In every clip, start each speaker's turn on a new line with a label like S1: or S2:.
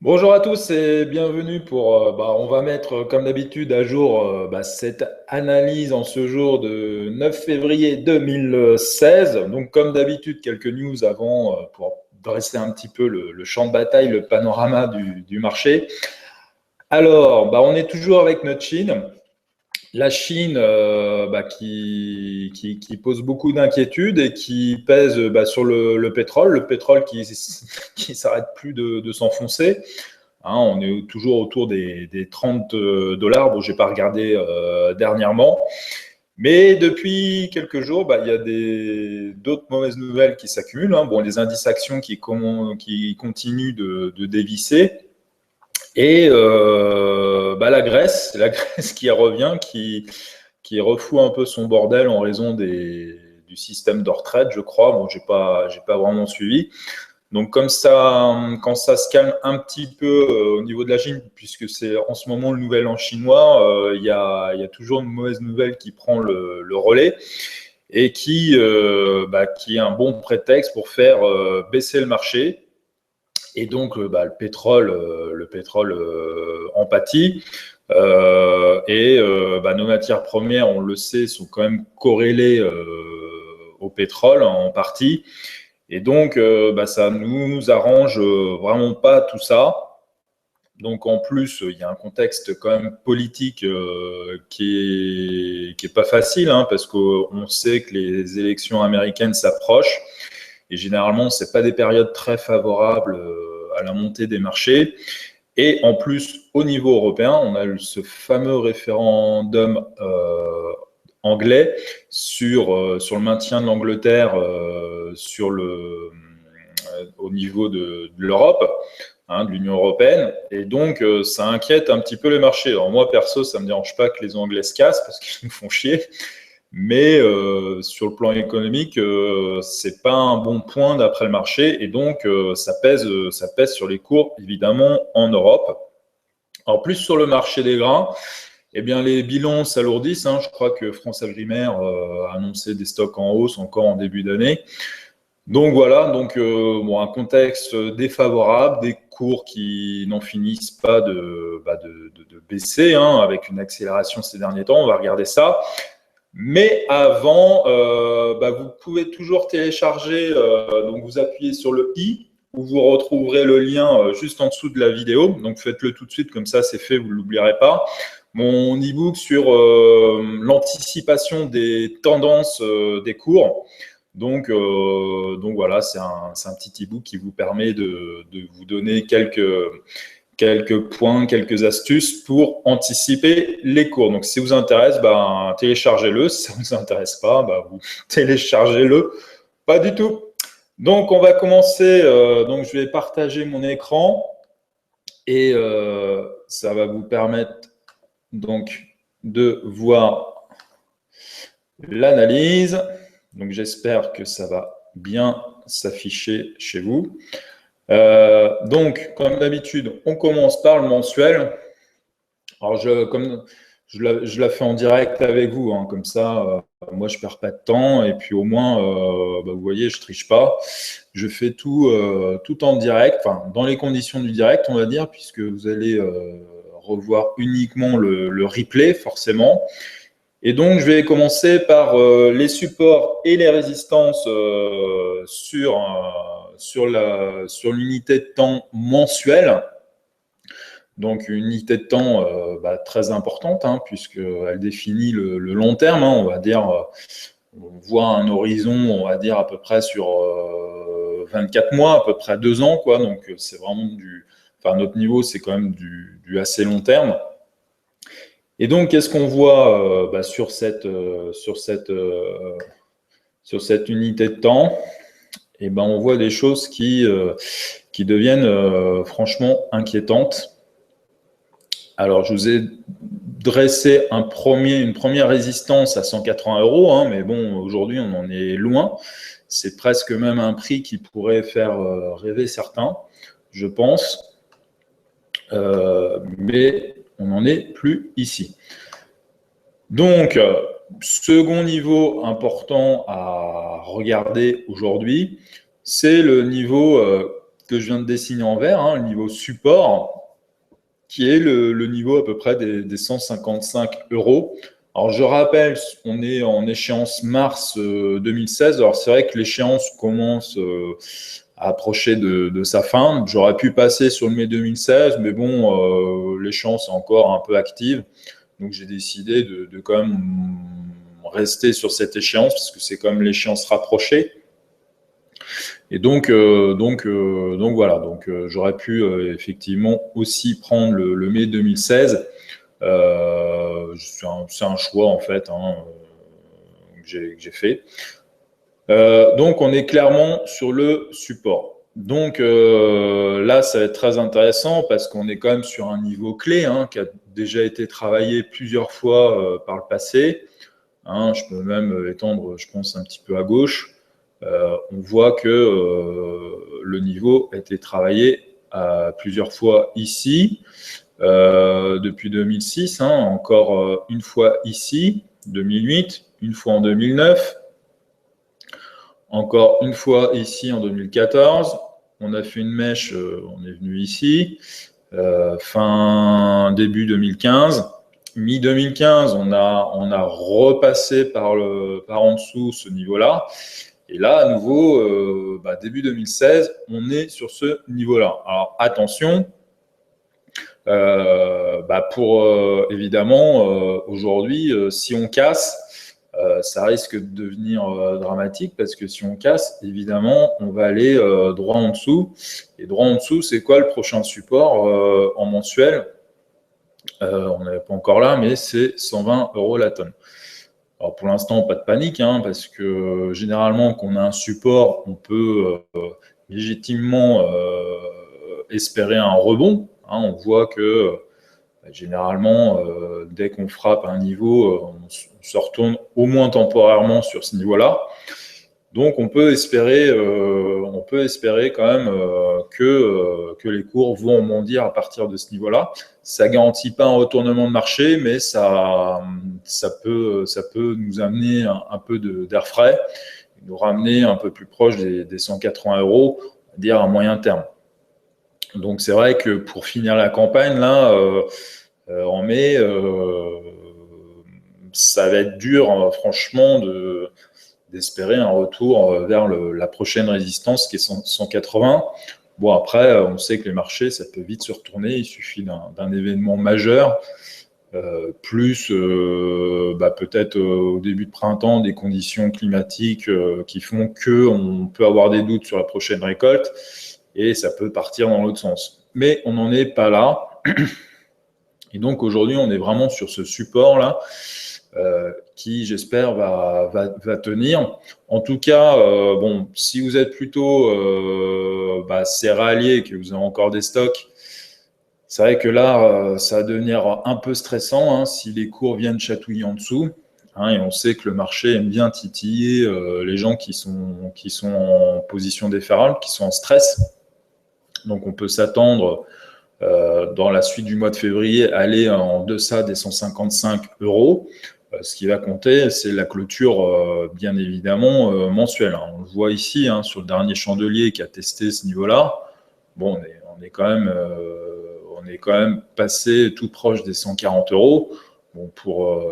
S1: Bonjour à tous et bienvenue pour, on va mettre comme d'habitude à jour cette analyse en ce jour de 9 février 2016. Donc comme d'habitude, quelques news avant pour dresser un petit peu le champ de bataille, le panorama du marché. Alors, on est toujours avec notre Chine. La Chine qui pose beaucoup d'inquiétudes et qui pèse sur le pétrole qui s'arrête plus de s'enfoncer. Hein, on est toujours autour des 30 dollars. Bon, j'ai pas regardé dernièrement. Mais depuis quelques jours, il y a d'autres mauvaises nouvelles qui s'accumulent. Hein. Bon, les indices actions qui continuent de dévisser. Et la Grèce qui revient, qui refoue un peu son bordel en raison du système de retraite, je crois. Bon, j'ai pas vraiment suivi. Donc comme ça, quand ça se calme un petit peu au niveau de la Chine, puisque c'est en ce moment le nouvel an chinois, il y a toujours une mauvaise nouvelle qui prend le relais et qui est un bon prétexte pour faire baisser le marché. Et donc le pétrole en pâtit. Nos matières premières, on le sait, sont quand même corrélées au pétrole en partie. Et donc, ça nous arrange vraiment pas tout ça. Donc, en plus, il y a un contexte quand même politique qui est pas facile, hein, parce qu'on sait que les élections américaines s'approchent. Et généralement, c'est pas des périodes très favorables à la montée des marchés. Et en plus, au niveau européen, on a ce fameux référendum anglais sur le maintien de l'Angleterre au niveau de l'Europe, hein, de l'Union européenne. Et donc, ça inquiète un petit peu les marchés. Alors moi, perso, ça ne me dérange pas que les Anglais se cassent parce qu'ils nous font chier. Mais sur le plan économique, c'est pas un bon point d'après le marché. Et donc, ça pèse sur les cours, évidemment, en Europe. En plus, sur le marché des grains, eh bien, les bilans s'alourdissent. Hein. Je crois que France Agrimaire a annoncé des stocks en hausse encore en début d'année. Donc voilà, un contexte défavorable, des cours qui n'en finissent pas de baisser, hein, avec une accélération ces derniers temps. On va regarder ça. Mais avant, vous pouvez toujours télécharger, donc vous appuyez sur le i, où vous retrouverez le lien juste en dessous de la vidéo. Donc faites-le tout de suite, comme ça c'est fait, vous ne l'oublierez pas. Mon e-book sur l'anticipation des tendances des cours. Donc voilà, c'est un petit e-book qui vous permet de vous donner quelques points, quelques astuces pour anticiper les cours. Donc, si ça vous intéresse, téléchargez-le. Si ça ne vous intéresse pas, vous téléchargez-le pas du tout. Donc, on va commencer. Donc, je vais partager mon écran et ça va vous permettre donc de voir l'analyse. Donc, j'espère que ça va bien s'afficher chez vous. Donc, comme d'habitude, on commence par le mensuel. Alors, comme je la fais en direct avec vous, hein, comme ça, moi, je perds pas de temps. Et puis, au moins, vous voyez, je triche pas. Je fais tout en direct, enfin, dans les conditions du direct, on va dire, puisque vous allez revoir uniquement le replay, forcément. Et donc, je vais commencer par les supports et les résistances sur l'unité de temps mensuelle. Donc, une unité de temps très importante, hein, puisqu'elle définit le long terme. Hein, on va dire, on voit un horizon, on va dire, à peu près sur 24 mois, à peu près 2 ans. Quoi, donc, c'est vraiment notre niveau, c'est quand même du assez long terme. Et donc, qu'est-ce qu'on voit sur cette unité de temps? Eh ben, on voit des choses qui deviennent franchement inquiétantes. Alors, je vous ai dressé une première résistance à 180 €, hein, mais bon, aujourd'hui, on en est loin. C'est presque même un prix qui pourrait faire rêver certains, je pense. Mais on n'en est plus ici. Donc, second niveau important à regarder aujourd'hui, c'est le niveau que je viens de dessiner en vert, hein, le niveau support, qui est le niveau à peu près des 155 euros. Alors, je rappelle, on est en échéance mars 2016. Alors, c'est vrai que l'échéance commence à approcher de sa fin. J'aurais pu passer sur le mai 2016, mais bon, l'échéance est encore un peu active. Donc, j'ai décidé de quand même rester sur cette échéance, parce que c'est quand même l'échéance rapprochée. Et donc voilà. Donc, j'aurais pu effectivement aussi prendre le mai 2016. C'est un choix en fait, hein, que j'ai fait. Donc on est clairement sur le support. Donc là, ça va être très intéressant parce qu'on est quand même sur un niveau clé, hein, qui a déjà été travaillé plusieurs fois par le passé. Hein, je peux même étendre, je pense, un petit peu à gauche. On voit que le niveau a été travaillé plusieurs fois ici. Depuis 2006, hein, encore une fois ici, 2008, une fois en 2009, encore une fois ici en 2014. On a fait une mèche, on est venu ici, début 2015. Mi-2015, on a repassé par en dessous ce niveau-là. Et là, à nouveau, début 2016, on est sur ce niveau-là. Alors attention, évidemment, aujourd'hui, si on casse, ça risque de devenir dramatique parce que si on casse, évidemment, on va aller droit en dessous. Et droit en dessous, c'est quoi le prochain support en mensuel? On n'est pas encore là, mais c'est 120 euros la tonne. Alors pour l'instant, pas de panique, hein, parce que généralement, quand on a un support, on peut légitimement espérer un rebond. Hein. On voit que généralement, dès qu'on frappe un niveau, on se retourne au moins temporairement sur ce niveau-là. Donc on peut espérer quand même que les cours vont bondir à partir de ce niveau-là. Ça garantit pas un retournement de marché, mais ça peut nous amener un peu d'air frais, nous ramener un peu plus proche des 180 euros, on va dire à moyen terme. Donc c'est vrai que pour finir la campagne là, en mai, ça va être dur, franchement, d'espérer un retour vers la prochaine résistance qui est 180. Bon, après, on sait que les marchés, ça peut vite se retourner. Il suffit d'un événement majeur, plus peut-être au début de printemps, des conditions climatiques qui font qu'on peut avoir des doutes sur la prochaine récolte et ça peut partir dans l'autre sens. Mais on n'en est pas là. Et donc aujourd'hui, on est vraiment sur ce support-là qui, j'espère, va tenir. En tout cas, si vous êtes plutôt céréalier et que vous avez encore des stocks, c'est vrai que là, ça va devenir un peu stressant hein, si les cours viennent chatouiller en dessous. Hein, et on sait que le marché aime bien titiller les gens qui sont en position défavorable, qui sont en stress. Donc on peut s'attendre dans la suite du mois de février aller en deçà des 155 euros. Ce qui va compter, c'est la clôture, bien évidemment, mensuelle. Hein. On le voit ici, hein, sur le dernier chandelier qui a testé ce niveau-là. Bon, on est quand même passé tout proche des 140 euros. Bon,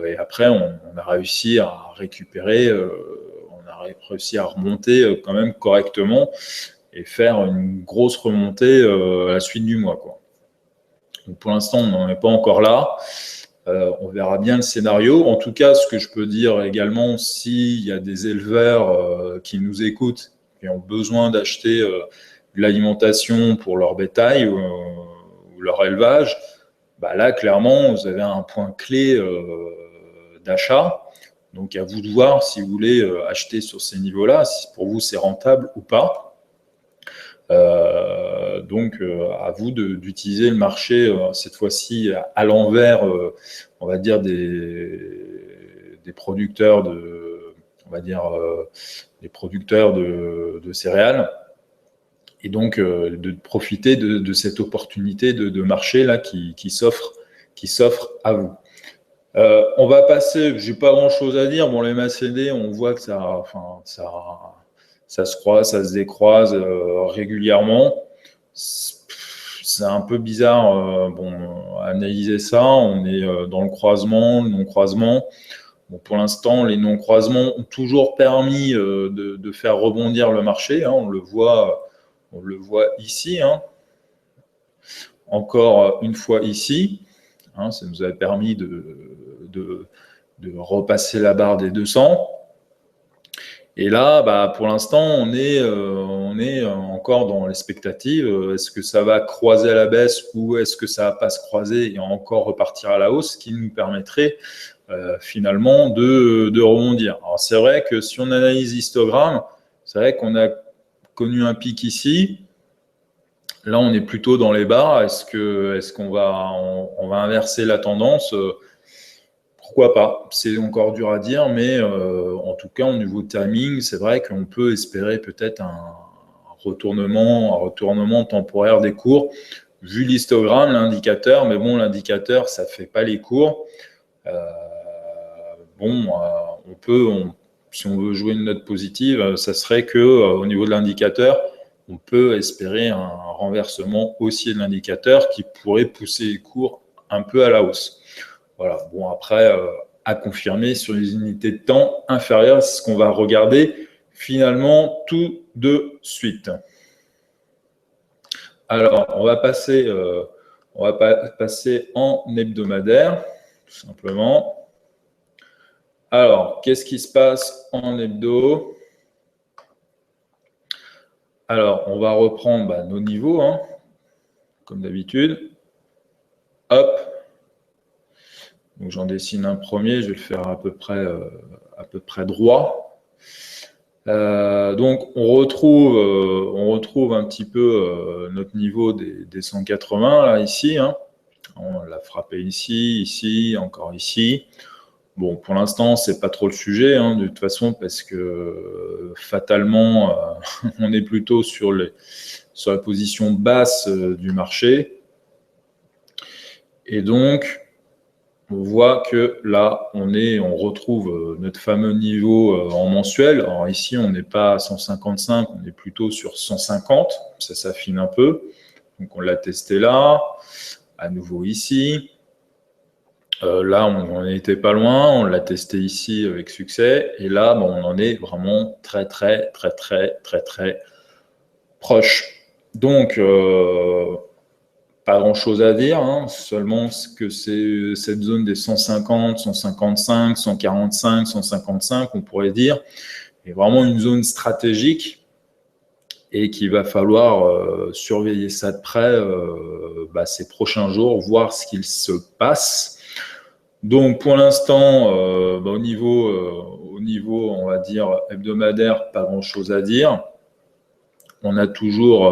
S1: et après, on a réussi à récupérer, on a réussi à remonter quand même correctement et faire une grosse remontée à la suite du mois, quoi. Donc pour l'instant, on n'en est pas encore là. On verra bien le scénario. En tout cas, ce que je peux dire également, s'il y a des éleveurs qui nous écoutent et ont besoin d'acheter de l'alimentation pour leur bétail ou leur élevage, là, clairement, vous avez un point clé d'achat. Donc, à vous de voir si vous voulez acheter sur ces niveaux-là, si pour vous c'est rentable ou pas. Donc, à vous d'utiliser le marché cette fois-ci à l'envers, on va dire des producteurs des producteurs de céréales, et donc de profiter de cette opportunité de marché là qui s'offre à vous. On va passer, j'ai pas grand-chose à dire. Bon, les MACD, on voit que ça se croise, ça se décroise régulièrement. c'est un peu bizarre bon, à analyser ça. On est dans le croisement, le non-croisement. Bon, pour l'instant, les non-croisements ont toujours permis de faire rebondir le marché. Hein, on le voit ici. Hein. Encore une fois ici. Hein, ça nous a permis de repasser la barre des 200. Et là, bah, pour l'instant, on est encore dans l'expectative. Est-ce que ça va croiser à la baisse ou est-ce que ça va pas se croiser et encore repartir à la hausse, ce qui nous permettrait finalement de rebondir. Alors c'est vrai que si on analyse l'histogramme, c'est vrai qu'on a connu un pic ici. Là, on est plutôt dans les bas. Est-ce qu'on va inverser la tendance? Pourquoi pas? C'est encore dur à dire, mais en tout cas, au niveau timing, c'est vrai qu'on peut espérer peut-être un retournement temporaire des cours, vu l'histogramme, l'indicateur. Mais bon, l'indicateur, ça ne fait pas les cours. Si on veut jouer une note positive, ça serait que au niveau de l'indicateur, on peut espérer un renversement haussier de l'indicateur qui pourrait pousser les cours un peu à la hausse. Voilà. Bon, après, à confirmer sur les unités de temps inférieures, c'est ce qu'on va regarder finalement tout de suite. Alors, on va passer en hebdomadaire, tout simplement. Alors, qu'est-ce qui se passe en hebdo? Alors, on va reprendre nos niveaux, hein, comme d'habitude. Hop. Donc, j'en dessine un premier, je vais le faire à peu près droit. Donc, on retrouve un petit peu notre niveau des 180, là, ici. Hein. On l'a frappé ici, encore ici. Bon, pour l'instant, c'est pas trop le sujet, hein, de toute façon, parce que fatalement, on est plutôt sur la position basse du marché. Et donc, on voit que là, on retrouve notre fameux niveau en mensuel. Alors ici, on n'est pas à 155, on est plutôt sur 150. Ça s'affine un peu. Donc, on l'a testé là, à nouveau ici. Là, on n'en était pas loin, on l'a testé ici avec succès, et là, on en est vraiment très proche. Donc, pas grand-chose à dire, hein, seulement que c'est cette zone des 150, 155, 145, 155, on pourrait dire, est vraiment une zone stratégique et qu'il va falloir surveiller ça de près ces prochains jours, voir ce qu'il se passe. Donc, pour l'instant, au niveau, on va dire, hebdomadaire, pas grand-chose à dire. On a toujours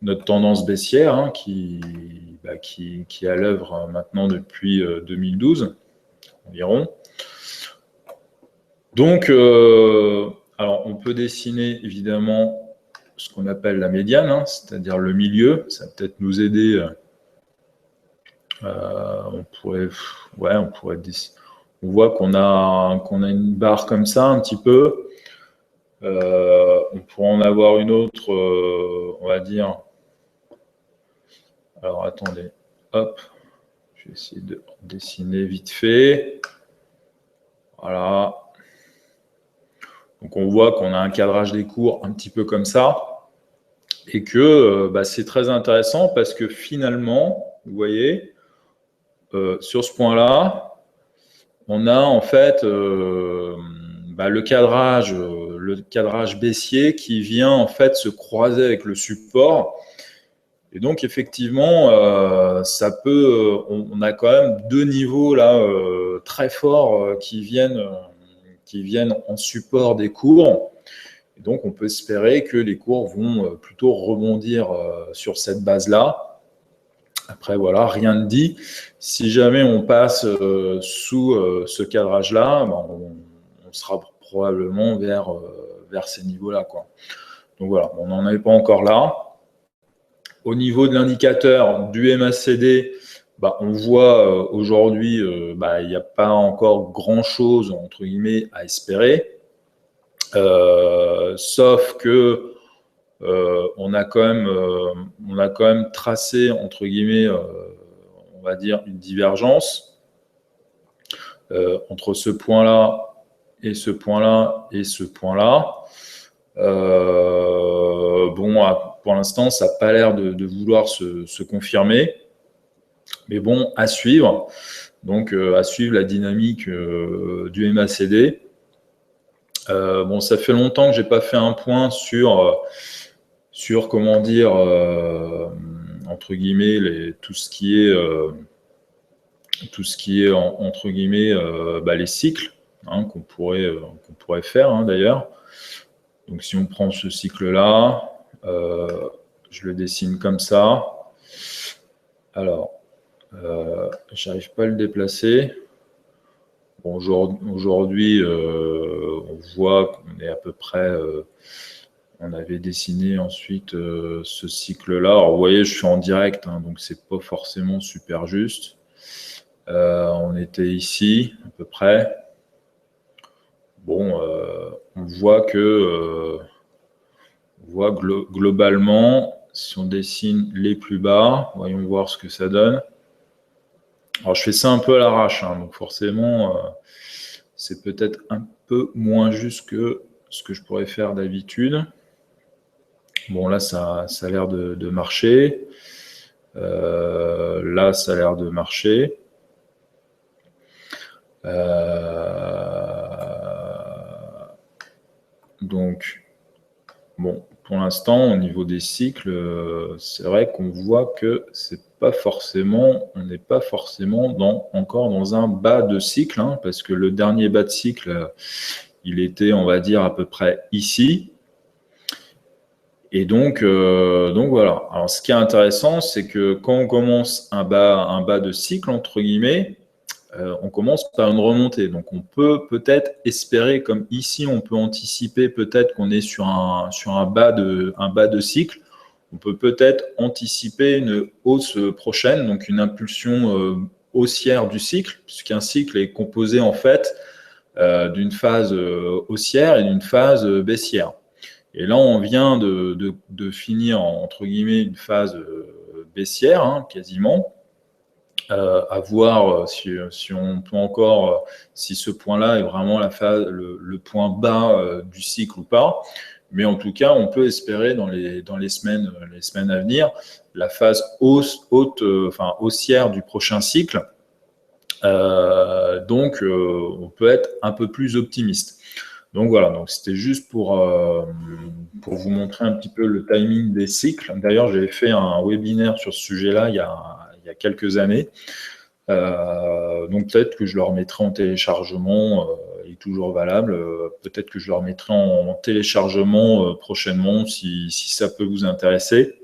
S1: notre tendance baissière hein, qui est à l'œuvre maintenant depuis 2012 environ. Donc, alors, on peut dessiner évidemment ce qu'on appelle la médiane, hein, c'est-à-dire le milieu. Ça va peut-être nous aider. On voit qu'on a une barre comme ça un petit peu. On pourrait en avoir une autre, on va dire. Alors attendez, hop, je vais essayer de dessiner vite fait. Voilà. Donc on voit qu'on a un cadrage des cours un petit peu comme ça. Et que c'est très intéressant parce que finalement, vous voyez, sur ce point-là, on a en fait le cadrage baissier qui vient en fait se croiser avec le support. Et donc effectivement, on a quand même deux niveaux là très forts qui viennent en support des cours. Et donc on peut espérer que les cours vont plutôt rebondir sur cette base-là. Après, voilà, rien ne dit. Si jamais on passe sous ce cadrage-là, on sera probablement vers ces niveaux-là, quoi. Donc voilà, on n'en est pas encore là. Au niveau de l'indicateur du MACD, on voit aujourd'hui, il n'y a pas encore grand-chose, entre guillemets, à espérer. Sauf que on a quand même tracé, entre guillemets, on va dire, une divergence entre ce point-là et ce point-là et ce point-là. Pour l'instant, ça n'a pas l'air de vouloir se confirmer. Mais bon, à suivre. Donc, à suivre la dynamique du MACD. Ça fait longtemps que je n'ai pas fait un point sur comment dire, entre guillemets, tout ce qui est entre guillemets, les cycles qu'on pourrait faire d'ailleurs. Donc, si on prend ce cycle-là, je le dessine comme ça. Alors, j'arrive pas à le déplacer. Bon, aujourd'hui, on voit qu'on est à peu près. On avait dessiné ensuite ce cycle-là. Alors, vous voyez, je suis en direct, donc c'est pas forcément super juste. On était ici, à peu près. Bon, on voit que globalement, si on dessine les plus bas, voyons voir ce que ça donne. Alors, je fais ça un peu à l'arrache, donc forcément, c'est peut-être un peu moins juste que ce que je pourrais faire d'habitude. Bon, là, ça a l'air de marcher. Là, ça a l'air de marcher. Donc, bon, pour l'instant, au niveau des cycles, c'est vrai qu'on voit que on n'est pas forcément encore dans un bas de cycle, parce que le dernier bas de cycle, il était, on va dire, à peu près ici. Et donc voilà. Alors, ce qui est intéressant, c'est que quand on commence un bas de cycle, entre guillemets, on commence par une remontée. Donc, on peut peut-être espérer, comme ici, on peut anticiper peut-être qu'on est sur un bas de cycle. On peut peut-être anticiper une hausse prochaine, donc une impulsion haussière du cycle, puisqu'un cycle est composé en fait d'une phase haussière et d'une phase baissière. Et là, on vient de finir, entre guillemets, une phase baissière, quasiment. À voir si on peut encore, si ce point-là est vraiment le point bas du cycle ou pas. Mais en tout cas, on peut espérer dans les semaines à venir la phase haussière du prochain cycle. Donc, on peut être un peu plus optimiste. Donc voilà, donc c'était juste pour vous montrer un petit peu le timing des cycles. D'ailleurs, j'avais fait un webinaire sur ce sujet-là il y a quelques années. Donc peut-être que je le remettrai en téléchargement, il est toujours valable. Peut-être que je le remettrai en téléchargement prochainement si ça peut vous intéresser.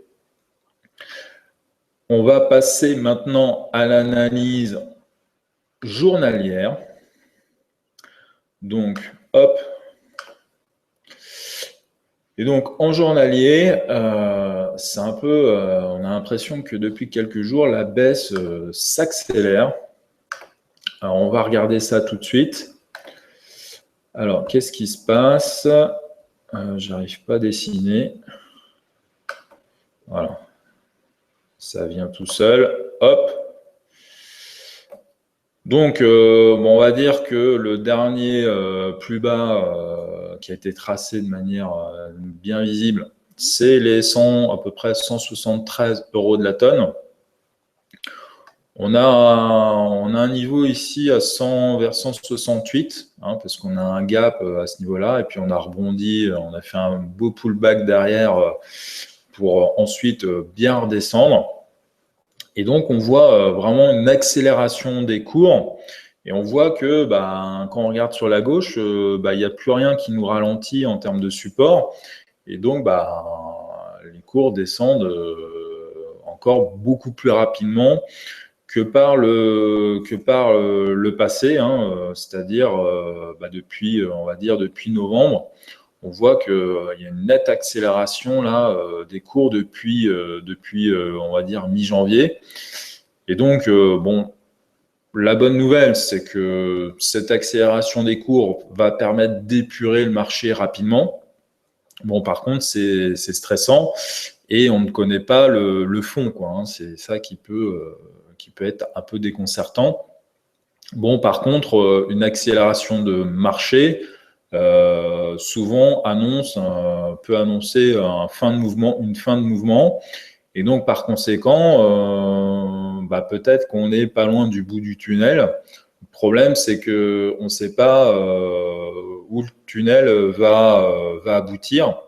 S1: On va passer maintenant à l'analyse journalière. Donc, hop. Et donc, en journalier, c'est un peu, on a l'impression que depuis quelques jours, la baisse s'accélère. Alors, on va regarder ça tout de suite. Alors, qu'est-ce qui se passe? J'arrive pas à dessiner. Voilà. Ça vient tout seul. Hop. Donc, on va dire que le dernier plus bas qui a été tracé de manière bien visible, c'est les à peu près 173 € de la tonne. On a un niveau ici à 100 vers 168, parce qu'on a un gap à ce niveau-là, et puis on a rebondi, on a fait un beau pullback derrière pour ensuite bien redescendre. Et donc, on voit vraiment une accélération des cours. Et on voit que quand on regarde sur la gauche, il n'y a plus rien qui nous ralentit en termes de support. Et donc, les cours descendent encore beaucoup plus rapidement que par le passé, c'est-à-dire depuis, on va dire, depuis novembre. On voit qu'il y a une nette accélération là des cours depuis on va dire mi-janvier. Et donc la bonne nouvelle, c'est que cette accélération des cours va permettre d'épurer le marché rapidement. Bon, par contre, c'est stressant et on ne connaît pas le fond, quoi, hein. C'est ça qui peut être un peu déconcertant. Bon, par contre, une accélération de marché, souvent peut annoncer une fin de mouvement. Et donc, par conséquent, peut-être qu'on n'est pas loin du bout du tunnel. Le problème, c'est qu'on ne sait pas où le tunnel va aboutir.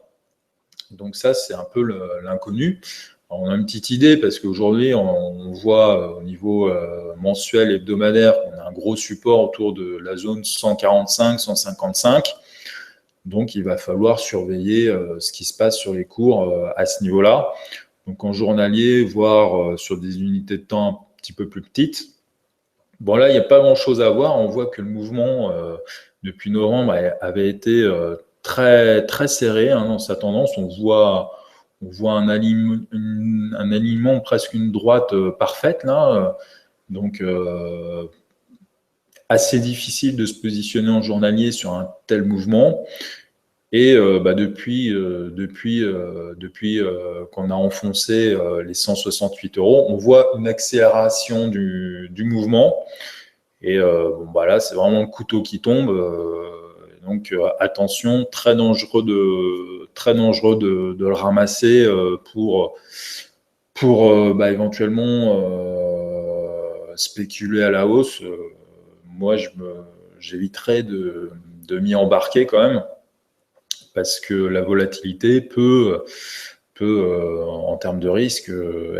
S1: Donc ça, c'est un peu l'inconnu. On a une petite idée parce qu'aujourd'hui, on voit au niveau mensuel, hebdomadaire, qu'on a un gros support autour de la zone 145, 155. Donc, il va falloir surveiller ce qui se passe sur les cours à ce niveau-là. Donc, en journalier, voire sur des unités de temps un petit peu plus petites. Bon, là, il n'y a pas grand-chose à voir. On voit que le mouvement, depuis novembre, avait été très, très serré dans sa tendance. On voit un alignement, presque une droite parfaite, là. Donc, assez difficile de se positionner en journalier sur un tel mouvement. Et depuis qu'on a enfoncé les 168 €, on voit une accélération du mouvement. Et là, c'est vraiment le couteau qui tombe. Donc attention, très dangereux de le ramasser pour éventuellement spéculer à la hausse. Moi, j'éviterais de m'y embarquer quand même, parce que la volatilité peut en termes de risque,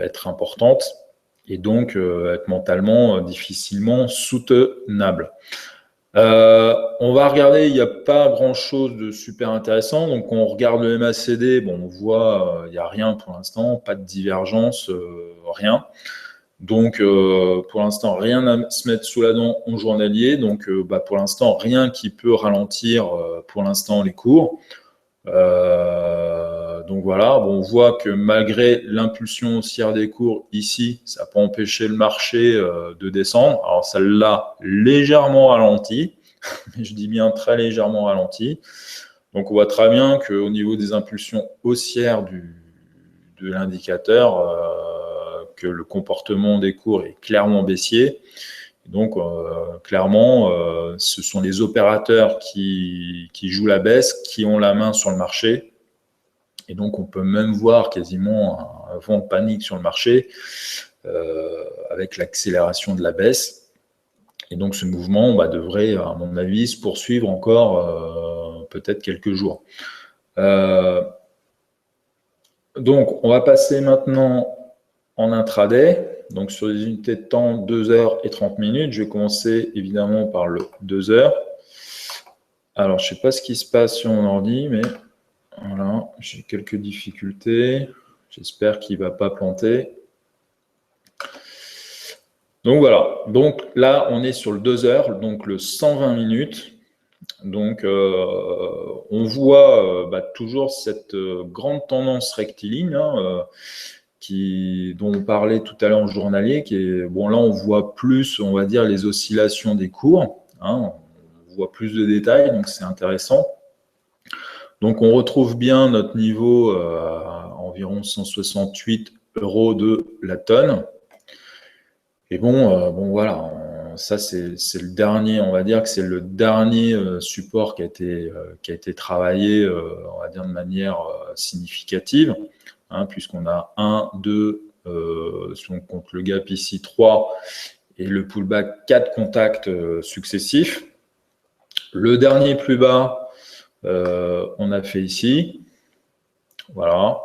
S1: être importante et donc être mentalement difficilement soutenable. On va regarder, il n'y a pas grand-chose de super intéressant. Donc, on regarde le MACD, bon, on voit, il n'y a rien pour l'instant, pas de divergence, rien. Donc, pour l'instant, rien à se mettre sous la dent en journalier. Donc, pour l'instant, rien qui peut ralentir pour l'instant les cours. Donc voilà, bon, on voit que malgré l'impulsion haussière des cours ici, ça peut empêcher le marché de descendre. Alors ça l'a légèrement ralenti, mais je dis bien très légèrement ralenti. Donc on voit très bien qu'au niveau des impulsions haussières de l'indicateur, que le comportement des cours est clairement baissier. Donc, clairement, ce sont les opérateurs qui jouent la baisse, qui ont la main sur le marché. Et donc, on peut même voir quasiment un vent de panique sur le marché avec l'accélération de la baisse. Et donc, ce mouvement devrait, à mon avis, se poursuivre encore peut-être quelques jours. Donc, on va passer maintenant en intraday. Donc, sur les unités de temps, 2 heures et 30 minutes. Je vais commencer évidemment par le 2 heures. Alors, je ne sais pas ce qui se passe sur mon ordi, mais voilà, j'ai quelques difficultés. J'espère qu'il ne va pas planter. Donc, voilà. Donc, là, on est sur le 2 heures, donc le 120 minutes. Donc, on voit toujours cette grande tendance rectiligne, dont on parlait tout à l'heure en journalier, qui est, bon, là, on voit plus, on va dire, les oscillations des cours, on voit plus de détails, donc c'est intéressant. Donc, on retrouve bien notre niveau à environ 168 € de la tonne. Et bon, voilà, ça, c'est le dernier, on va dire que c'est le dernier support qui a été travaillé, on va dire, de manière significative. Puisqu'on a 1, 2, si on compte le gap ici, 3, et le pullback, 4 contacts successifs. Le dernier plus bas, on a fait ici. Voilà.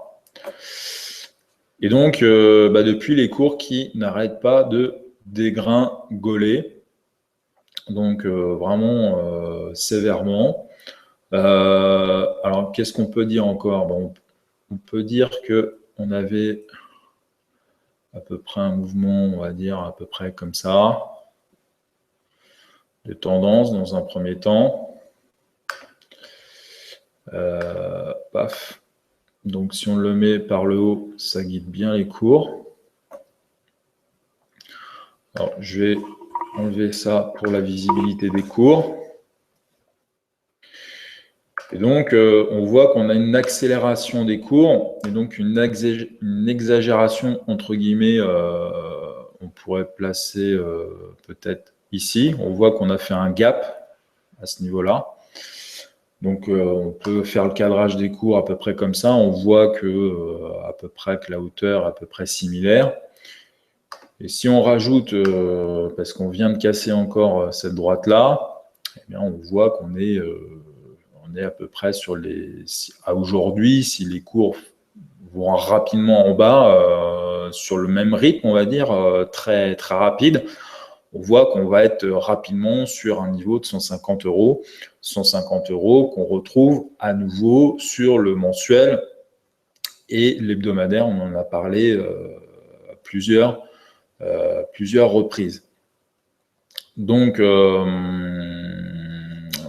S1: Et donc, depuis, les cours qui n'arrêtent pas de dégringoler. Donc, vraiment sévèrement. Alors, qu'est-ce qu'on peut dire encore ? Bon, on peut dire qu'on avait à peu près un mouvement, on va dire, à peu près comme ça, de tendance dans un premier temps. Paf. Donc, si on le met par le haut, ça guide bien les cours. Alors, je vais enlever ça pour la visibilité des cours. Et donc, on voit qu'on a une accélération des cours et donc une exagération, entre guillemets, on pourrait placer peut-être ici. On voit qu'on a fait un gap à ce niveau-là. Donc, on peut faire le cadrage des cours à peu près comme ça. On voit à peu près que la hauteur est à peu près similaire. Et si on rajoute, parce qu'on vient de casser encore cette droite-là, eh bien, on voit qu'on est à peu près sur à aujourd'hui, si les cours vont rapidement en bas, sur le même rythme, on va dire, très, très rapide, on voit qu'on va être rapidement sur un niveau de 150 euros. 150 euros qu'on retrouve à nouveau sur le mensuel et l'hebdomadaire, on en a parlé à plusieurs reprises. Donc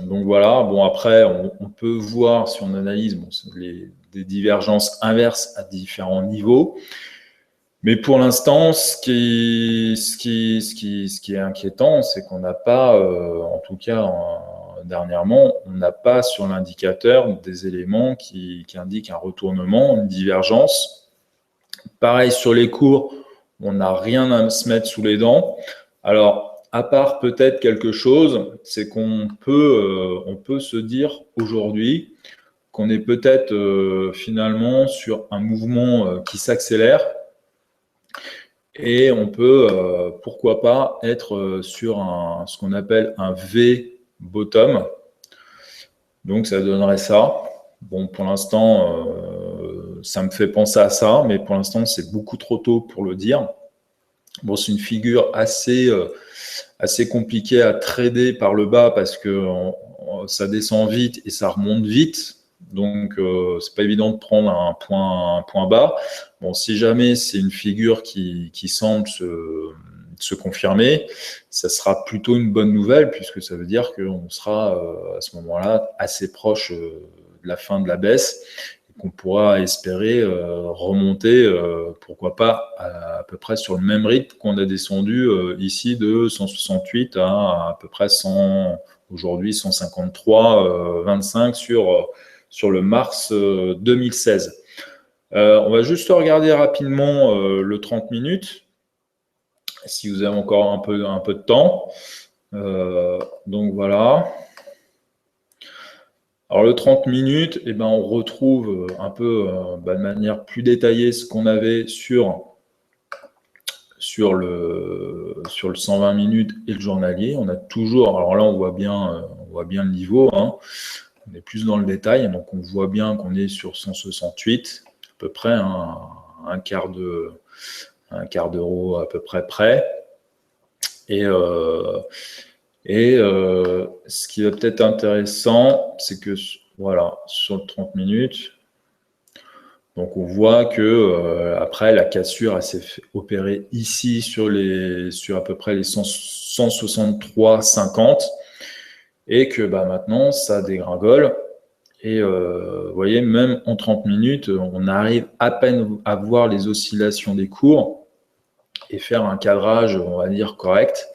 S1: voilà, bon après, on peut voir, si on analyse des divergences inverses à différents niveaux. Mais pour l'instant, ce qui est inquiétant, c'est qu'on n'a pas, en tout cas dernièrement, on n'a pas sur l'indicateur des éléments qui indiquent un retournement, une divergence. Pareil sur les cours, on n'a rien à se mettre sous les dents. Alors, à part peut-être quelque chose, c'est qu'on peut se dire aujourd'hui qu'on est peut-être finalement sur un mouvement qui s'accélère. Et on peut, pourquoi pas, être sur ce qu'on appelle un V bottom. Donc, ça donnerait ça. Bon, pour l'instant, ça me fait penser à ça, mais pour l'instant, c'est beaucoup trop tôt pour le dire. Bon, c'est une figure assez compliquée à trader par le bas parce que ça descend vite et ça remonte vite. Donc, c'est pas évident de prendre un point bas. Bon, si jamais c'est une figure qui semble se confirmer, ça sera plutôt une bonne nouvelle puisque ça veut dire qu'on sera à ce moment-là assez proche de la fin de la baisse et qu'on pourra espérer remonter, pourquoi pas, à peu près sur le même rythme qu'on a descendu ici de 168 à peu près 100, aujourd'hui 153,25 sur le mars 2016. On va juste regarder rapidement le 30 minutes, si vous avez encore un peu de temps. Donc voilà. Alors le 30 minutes, eh ben, on retrouve un peu de manière plus détaillée ce qu'on avait sur le 120 minutes et le journalier. On a toujours, alors là on voit bien le niveau, hein. On est plus dans le détail, donc on voit bien qu'on est sur 168, à peu près, hein, un quart d'euro à peu près. Et ce qui va peut-être intéressant, c'est que voilà, sur le 30 minutes, donc on voit que après la cassure s'est opérée ici sur à peu près les 163,50 et que maintenant ça dégringole. Et vous voyez, même en 30 minutes, on arrive à peine à voir les oscillations des cours et faire un cadrage, on va dire, correct.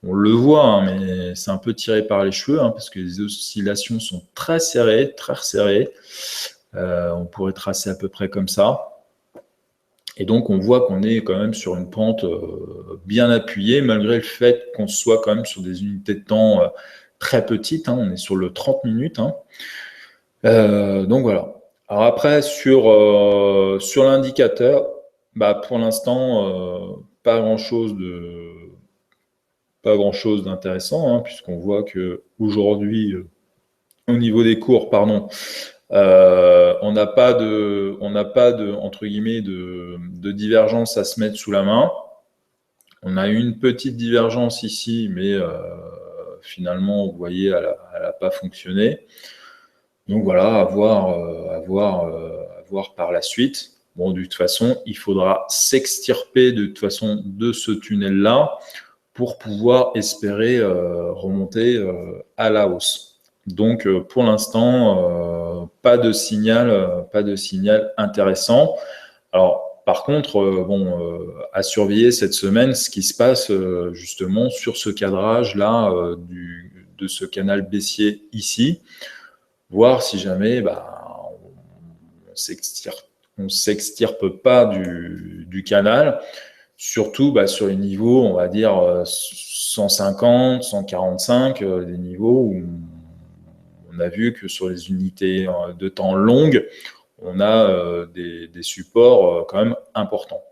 S1: On le voit, hein, mais c'est un peu tiré par les cheveux, hein, parce que les oscillations sont très serrées, très resserrées. On pourrait tracer à peu près comme ça. Et donc, on voit qu'on est quand même sur une pente bien appuyée, malgré le fait qu'on soit quand même sur des unités de temps très petites. Hein, on est sur le 30 minutes. Hein. Donc voilà. Alors après, sur l'indicateur, pour l'instant, pas grand-chose d'intéressant, hein, puisqu'on voit que aujourd'hui, au niveau des cours, pardon, on n'a pas de entre guillemets de divergence à se mettre sous la main. On a eu une petite divergence ici, mais finalement, vous voyez, elle n'a pas fonctionné. Donc voilà, à voir par la suite. Bon, de toute façon, il faudra s'extirper de toute façon de ce tunnel-là pour pouvoir espérer remonter à la hausse. Donc pour l'instant, pas de signal intéressant. Alors par contre, à surveiller cette semaine ce qui se passe justement sur ce cadrage-là de ce canal baissier ici. voir si jamais on s'extirpe pas du canal, surtout sur les niveaux, on va dire 150, 145, des niveaux où on a vu que sur les unités de temps longues, on a des supports quand même importants.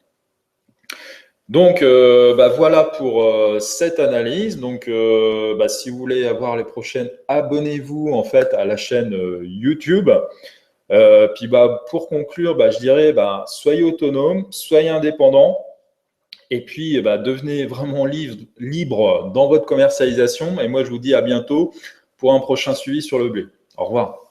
S1: Donc voilà pour cette analyse. Donc si vous voulez avoir les prochaines, abonnez-vous en fait à la chaîne YouTube. Puis pour conclure, je dirais soyez autonome, soyez indépendant, et puis devenez vraiment libre dans votre commercialisation. Et moi je vous dis à bientôt pour un prochain suivi sur le blé. Au revoir.